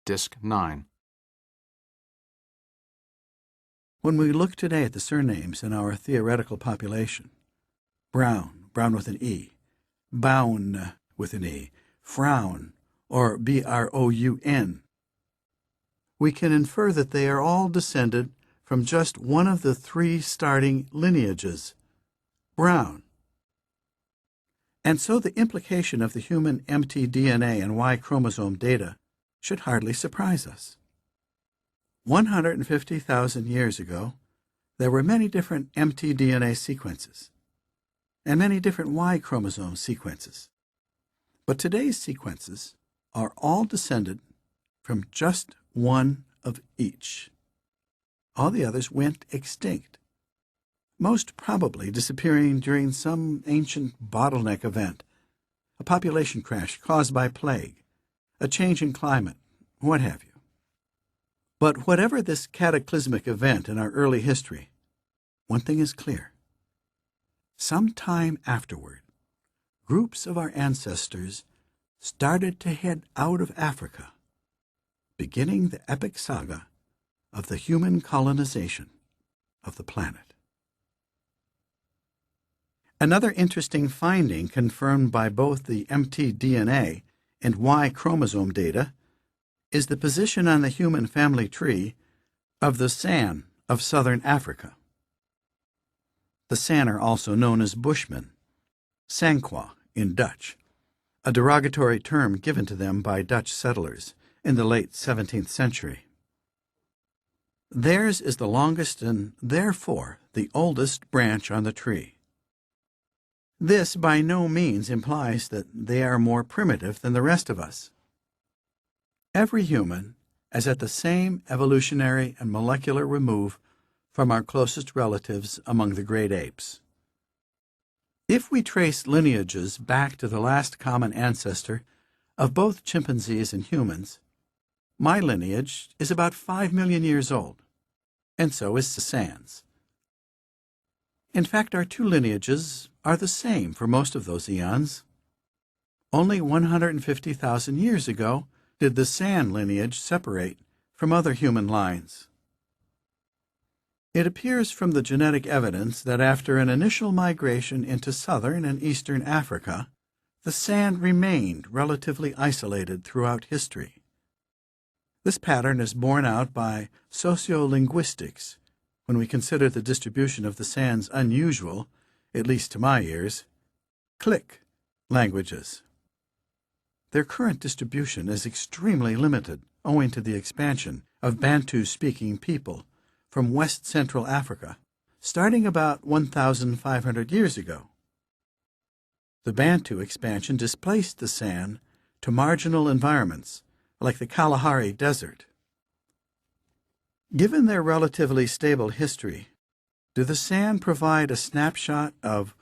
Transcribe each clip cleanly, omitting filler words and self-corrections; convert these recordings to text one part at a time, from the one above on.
Disc 9. When we look today at the surnames in our theoretical population, Brown, Brown with an E, Bown with an E, Frown, or Broun, we can infer that they are all descended from just one of the three starting lineages, Brown. And so the implication of the human mtDNA and Y chromosome data should hardly surprise us. 150,000 years ago, there were many different mtDNA sequences and many different Y chromosome sequences. But today's sequences are all descended from just one of each. All the others went extinct, most probably disappearing during some ancient bottleneck event, a population crash caused by plague, a change in climate, what have you. But whatever this cataclysmic event in our early history, one thing is clear. Some time afterward, groups of our ancestors started to head out of Africa, beginning the epic saga of the human colonization of the planet. Another interesting finding confirmed by both the mtDNA and Y chromosome data is the position on the human family tree of the San of southern Africa. The San are also known as Bushmen, Sanqua in Dutch, a derogatory term given to them by Dutch settlers in the late 17th century. Theirs is the longest and therefore the oldest branch on the tree. This by no means implies that they are more primitive than the rest of us. Every human is at the same evolutionary and molecular remove from our closest relatives among the great apes. If we trace lineages back to the last common ancestor of both chimpanzees and humans, my lineage is about 5 million years old, and so is San's. In fact, our two lineages are the same for most of those eons. Only 150,000 years ago did the San lineage separate from other human lines. It appears from the genetic evidence that after an initial migration into southern and eastern Africa, the San remained relatively isolated throughout history. This pattern is borne out by sociolinguistics when we consider the distribution of the San's unusual, at least to my ears, click languages. Their current distribution is extremely limited owing to the expansion of Bantu-speaking people from West Central Africa, starting about 1,500 years ago. The Bantu expansion displaced the San to marginal environments like the Kalahari Desert. Given their relatively stable history, do the San provide a snapshot of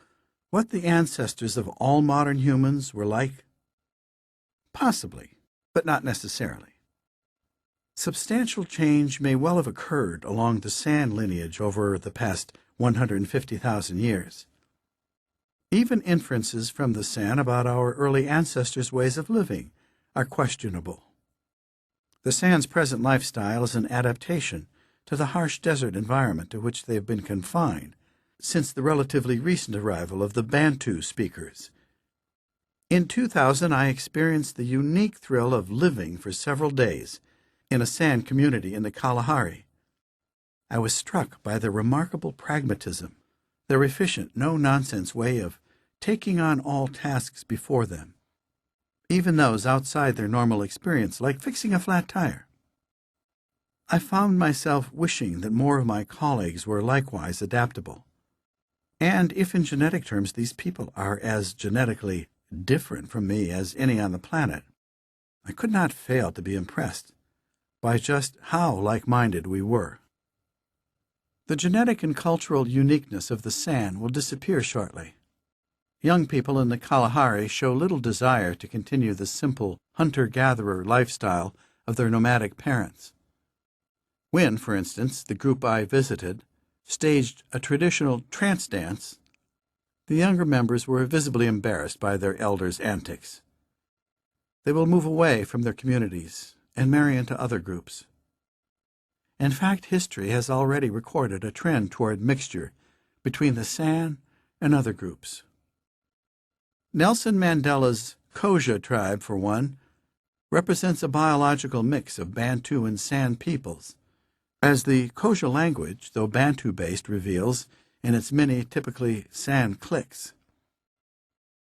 what the ancestors of all modern humans were like? Possibly, but not necessarily. Substantial change may well have occurred along the San lineage over the past 150,000 years. Even inferences from the San about our early ancestors' ways of living are questionable. The San's present lifestyle is an adaptation to the harsh desert environment to which they have been confined since the relatively recent arrival of the Bantu speakers. In 2000, I experienced the unique thrill of living for several days in a San community in the Kalahari. I was struck by their remarkable pragmatism, their efficient, no-nonsense way of taking on all tasks before them, even those outside their normal experience, like fixing a flat tire. I found myself wishing that more of my colleagues were likewise adaptable. And if in genetic terms these people are as genetically different from me as any on the planet, I could not fail to be impressed by just how like-minded we were. The genetic and cultural uniqueness of the San will disappear shortly. Young people in the Kalahari show little desire to continue the simple hunter-gatherer lifestyle of their nomadic parents. When, for instance, the group I visited staged a traditional trance dance, the younger members were visibly embarrassed by their elders' antics. They will move away from their communities and marry into other groups. In fact, history has already recorded a trend toward mixture between the San and other groups. Nelson Mandela's Khoja tribe, for one, represents a biological mix of Bantu and San peoples, as the Khoja language, though Bantu-based, reveals in its many typically San cliques.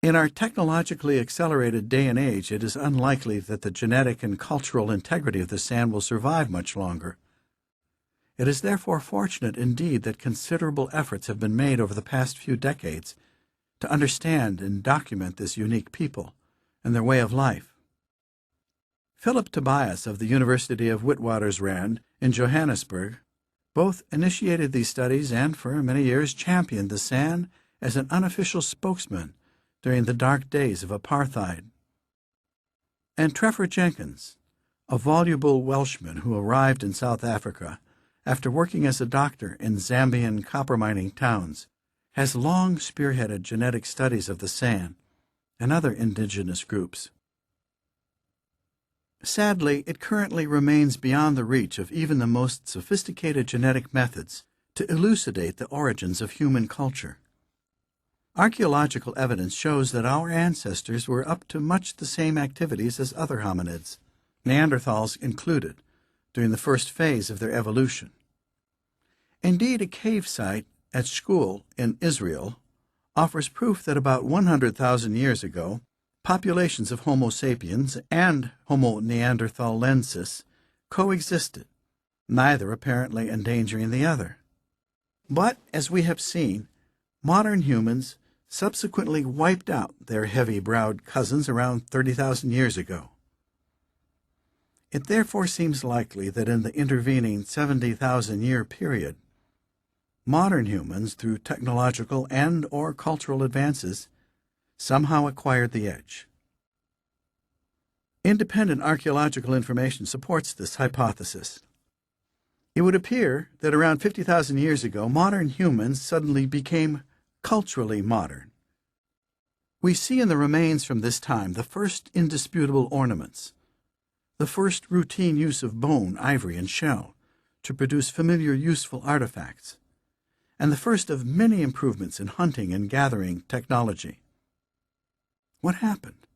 In our technologically accelerated day and age, it is unlikely that the genetic and cultural integrity of the San will survive much longer. It is therefore fortunate indeed that considerable efforts have been made over the past few decades to understand and document this unique people and their way of life. Philip Tobias of the University of Witwatersrand in Johannesburg both initiated these studies and for many years championed the San as an unofficial spokesman during the dark days of apartheid. And Trevor Jenkins, a voluble Welshman who arrived in South Africa after working as a doctor in Zambian copper mining towns, has long spearheaded genetic studies of the San and other indigenous groups. Sadly, it currently remains beyond the reach of even the most sophisticated genetic methods to elucidate the origins of human culture. Archaeological evidence shows that our ancestors were up to much the same activities as other hominids, Neanderthals included, during the first phase of their evolution. Indeed, a cave site at Shkul in Israel offers proof that about 100,000 years ago, populations of Homo sapiens and Homo neanderthalensis coexisted, neither apparently endangering the other. But, as we have seen, modern humans subsequently wiped out their heavy-browed cousins around 30,000 years ago. It therefore seems likely that in the intervening 70,000-year period, modern humans, through technological and/or cultural advances, somehow acquired the edge. Independent archaeological information supports this hypothesis. It would appear that around 50,000 years ago, modern humans suddenly became culturally modern. We see in the remains from this time the first indisputable ornaments, the first routine use of bone, ivory, and shell to produce familiar useful artifacts, and the first of many improvements in hunting and gathering technology. What happened?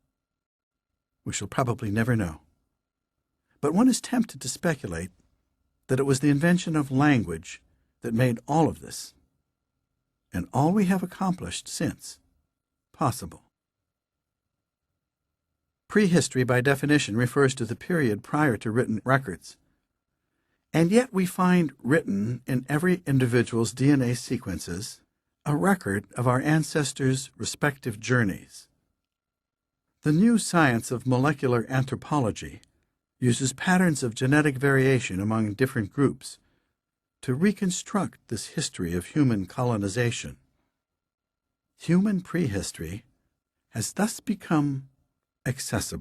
We shall probably never know. But one is tempted to speculate that it was the invention of language that made all of this, and all we have accomplished since, possible. Prehistory, by definition, refers to the period prior to written records. And yet we find written in every individual's DNA sequences a record of our ancestors' respective journeys. The new science of molecular anthropology uses patterns of genetic variation among different groups to reconstruct this history of human colonization. Human prehistory has thus become accessible.